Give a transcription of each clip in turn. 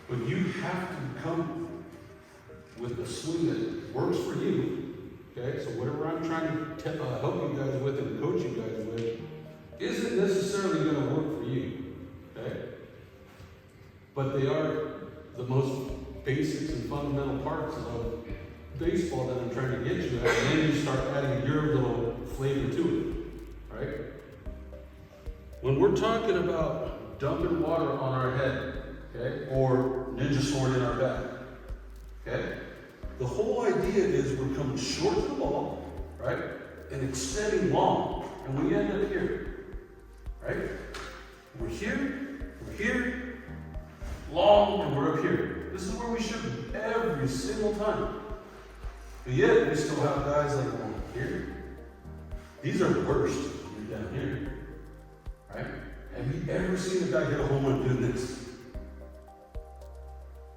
But you have to come with a swing that works for you. Okay, so whatever I'm trying to help you guys with and coach you guys with isn't necessarily going to work for you. Okay, but they are the most basics and fundamental parts of baseball that I'm trying to get you at, and then you start adding your little flavor to it. Right? When we're talking about dumping water on our head, okay, or ninja sword in our back, okay, the whole idea is we're coming short to the ball, right, and extending long, and we end up here, right? We're here, long, and we're up here. This is where we should be every single time. But yet, we still have guys like here. These are the worst. You're down here. Right? Have you ever seen a guy get a home run doing this?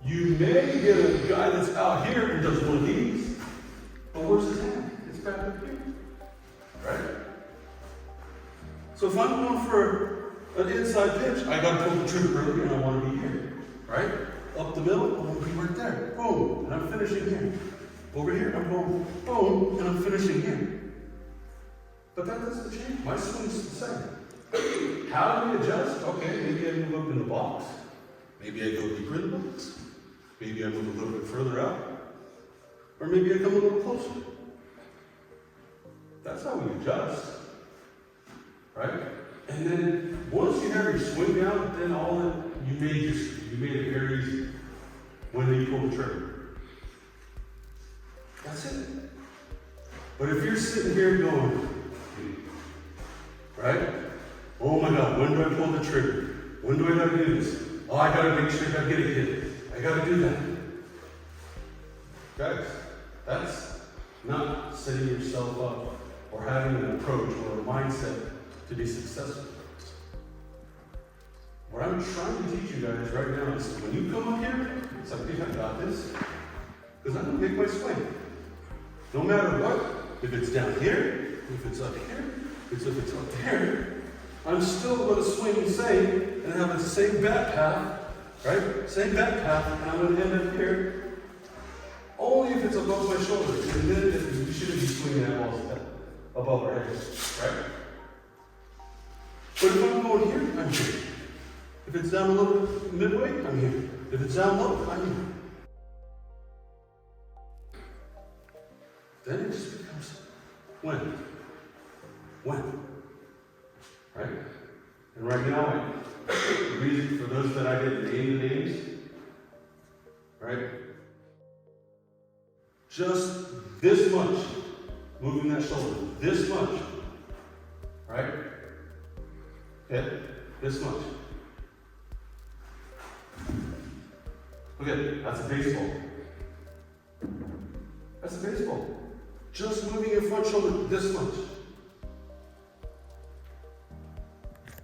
You may get a guy that's out here and does one of these, but where's his hand? It's back up here. Right? So if I'm going for an inside pitch, I got to pull the trigger early and I want to be here. Right? Up the middle, I want to be right there. Boom, and I'm finishing here. Over here, I'm going boom, and I'm finishing here. But that doesn't change. My swing's the same. How do we adjust? Okay, maybe I move up in the box. Maybe I go deeper in the box. Maybe I move a little bit further out. Or maybe I come a little closer. That's how we adjust. Right? And then once you have your swing down, then all that you made it very easy when you pull the trigger. That's it. But if you're sitting here going, right? Oh my God, when do I pull the trigger? When do I gotta do this? Oh, I gotta make sure I get a hit. I gotta do that. Guys, that's not setting yourself up or having an approach or a mindset to be successful. What I'm trying to teach you guys right now is when you come up here, it's like, hey, I got this. Because I'm gonna make my swing. No matter what, if it's down here, if it's up here, if it's up there, I'm still going to swing the same and have the same bat path, right? Same bat path, and I'm going to end up here. Only if it's above my shoulders, and then we shouldn't be swinging at balls above our heads, right? But if I'm going here, I'm here. If it's down a little bit midway, I'm here. If it's down low, I'm here. Then it just becomes when. Right? And right now, the reason for those that I didn't name the names, right? Just this much, moving that shoulder, this much, right? Okay, this much. Okay, that's a baseball. That's a baseball. Just moving your front shoulder this much.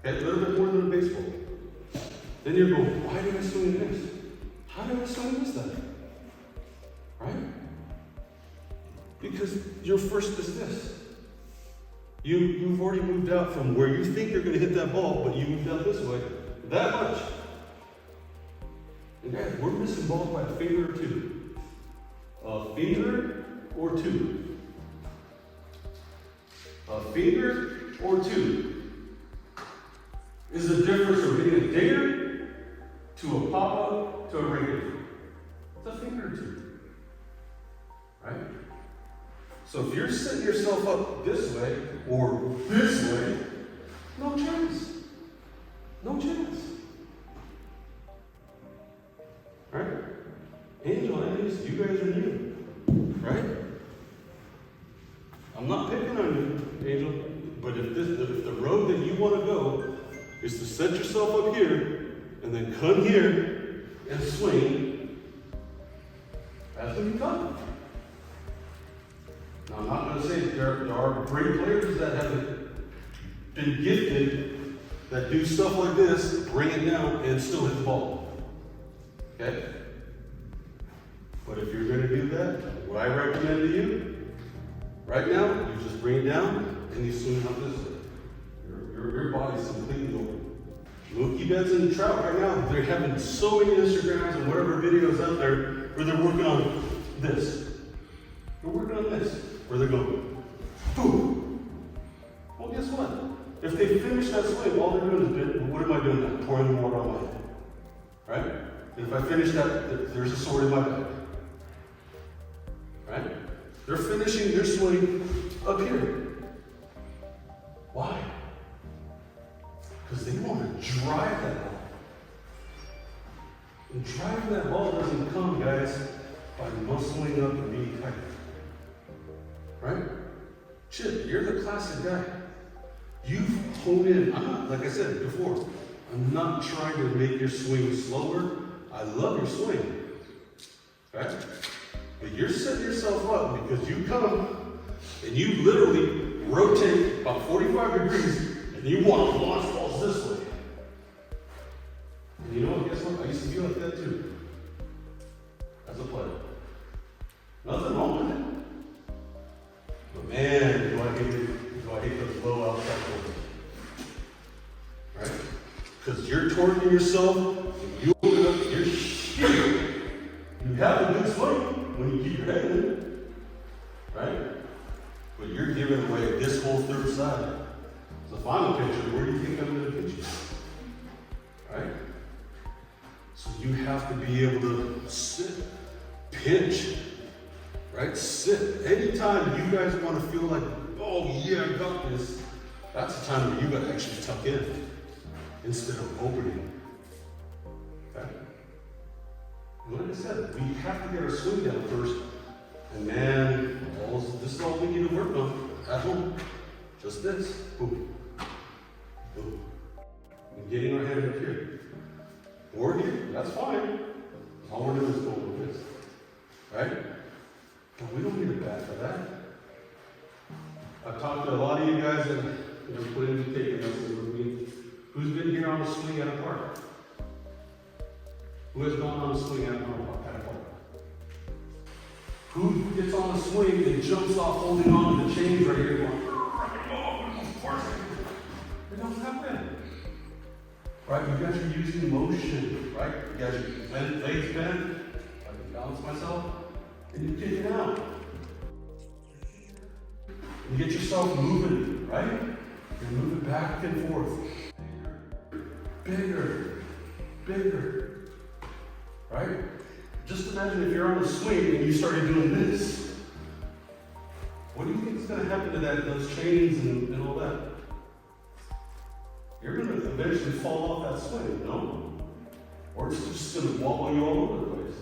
Okay, a little bit more than a baseball. Then you're going, why did I swing this? How did I swing this then? Right? Because your first is this. You've already moved out from where you think you're going to hit that ball, but you moved out this way. That much. And guys, we're missing balls by a finger or two. A finger or two. A finger or two is the difference from being a dinger to a pop-up to a regular. It's a finger or two. Right? So if you're setting yourself up this way or this way, no chance. No chance. Right? Angel, Aries, you guys are new. Right? I'm not picking on you, Angel, but if the road that you want to go is to set yourself up here and then come here and swing, that's what you come. Now, I'm not going to say there are great players that have been gifted that do stuff like this, bring it down, and still hit the ball. Okay? But if you're going to do that, what I recommend to you, right now, you just bring it down and you swing out this way. Your body's completely open. Mookie Betts and Trout right now, they're having so many Instagrams and whatever videos out there where they're working on this. They're working on this. Where they're going, boom. Well, guess what? If they finish that swing, all they're doing is, what am I doing now? Pouring water on my head. Right? And if I finish that, there's a sword in my back. Right? They're finishing their swing up here. Why? Because they want to drive that ball. And driving that ball doesn't come, guys, by muscling up and being tight. Right? Chip, you're the classic guy. You've honed in. I'm not, like I said before, I'm not trying to make your swing slower. I love your swing. Right? But you're setting yourself up because you come and you literally rotate about 45 degrees and you want to launch balls this way. And you know what? Guess what? I used to be like that too. As a player. Nothing wrong with it. But man, do I hate those low outside corners. Right? Because you're torquing yourself, you open up, you're shit. You have a good swing when you keep your head in. Right? But you're giving away this whole third side. The final pitcher, where do you think I'm going to pitch you? Right? So you have to be able to sit, pitch, right? Sit. Anytime you guys want to feel like, oh yeah, I got this, that's the time where you got to actually tuck in instead of opening. Okay? And like I said, we have to get our swing down first. And man, this is all we need to work on at home. Just this. Boom. Boom. And getting our head up here. Or here, that's fine. All we're doing is going like this. Right? But we don't need a bat for that. I've talked to a lot of you guys that put in the tape with me. Who's been here on a swing at a park? Who has gone on a swing at a park? Who gets on a swing and jumps off holding on to the chains right here going, of course. It don't happen. Right? You guys are using motion, right? You guys are legs bent. I can balance myself. And you kick it out. And get yourself moving, right? You're moving back and forth. Bigger. Bigger. Right? Just imagine if you're on a swing and you started doing this. What do you think is going to happen to those chains and all that? You're going to eventually fall off that swing, no? Or it's just going to wobble you all over the place.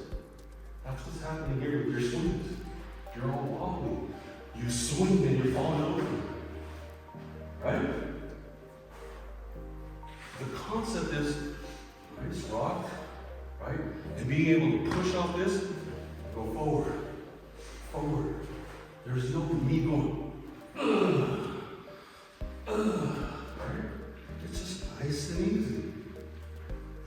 That's what's happening here with your swings. You're all wobbling. You swing and you're falling over. Right? The concept is nice rock, right? And being able to push off this, go forward, forward. There's no me going, right? It's just nice and easy,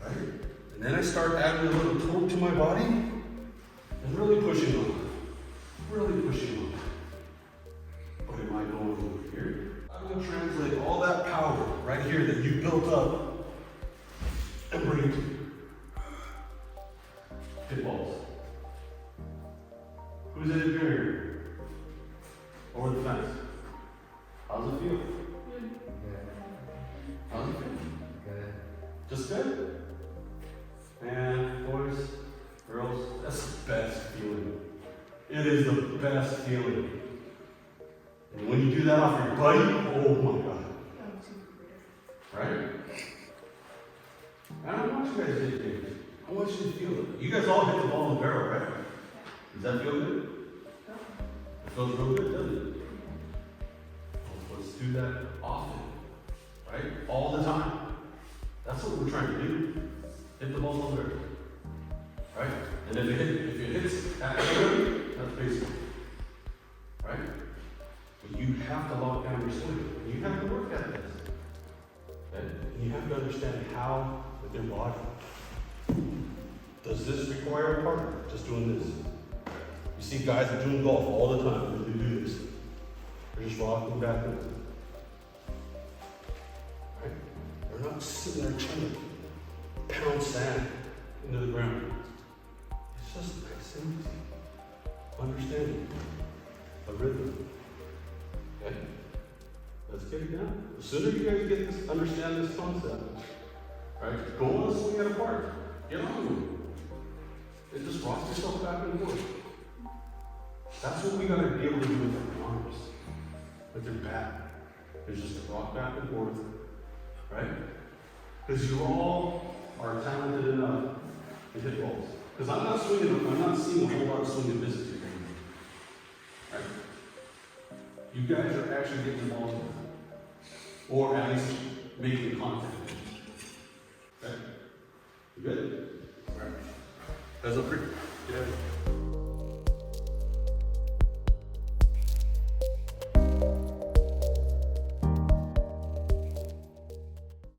right? And then I start adding a little torque to my body and really pushing on, really pushing on. But am I going over here? I'm going to translate all that power right here that you built up and bring it to you. Hit balls. Who's in it here? Over the fence. How's it feel? Good. How's it feel? Good. Just good? Man, boys, girls, that's the best feeling. It is the best feeling. And when you do that off your buddy, oh my God. Right? I don't want you guys to hit games. I want you to feel it. You guys all hit the ball in the barrel, right? Does that feel good? It feels real good, doesn't it? Well, let's do that often, right? All the time. That's what we're trying to do. Hit the ball in the barrel, right? And if it hits at everybody, that's baseball, right? But you have to lock down your swing. You have to work at this. Okay? You have to understand how with your body. Does this require a partner? Just doing this. You see guys that are doing golf all the time. They do this. They're just rocking back and forth. Right? They're not not sitting there trying to pound sand into the ground. It's just nice and easy. Understanding a rhythm. Okay? Let's get it down. The sooner you guys get this, understand this concept, right? Go on a swing at a park. Get on with it. And just rock yourself back and forth. That's what we gotta be able to do with our arms, with your back. Is just to rock back and forth, right? Because you all are talented enough to hit balls. Because I'm not seeing a whole lot of swinging misses here. Right? You guys are actually getting the balls in. Or at least making contact. Okay? You good? Alright. That's a pretty. Yeah.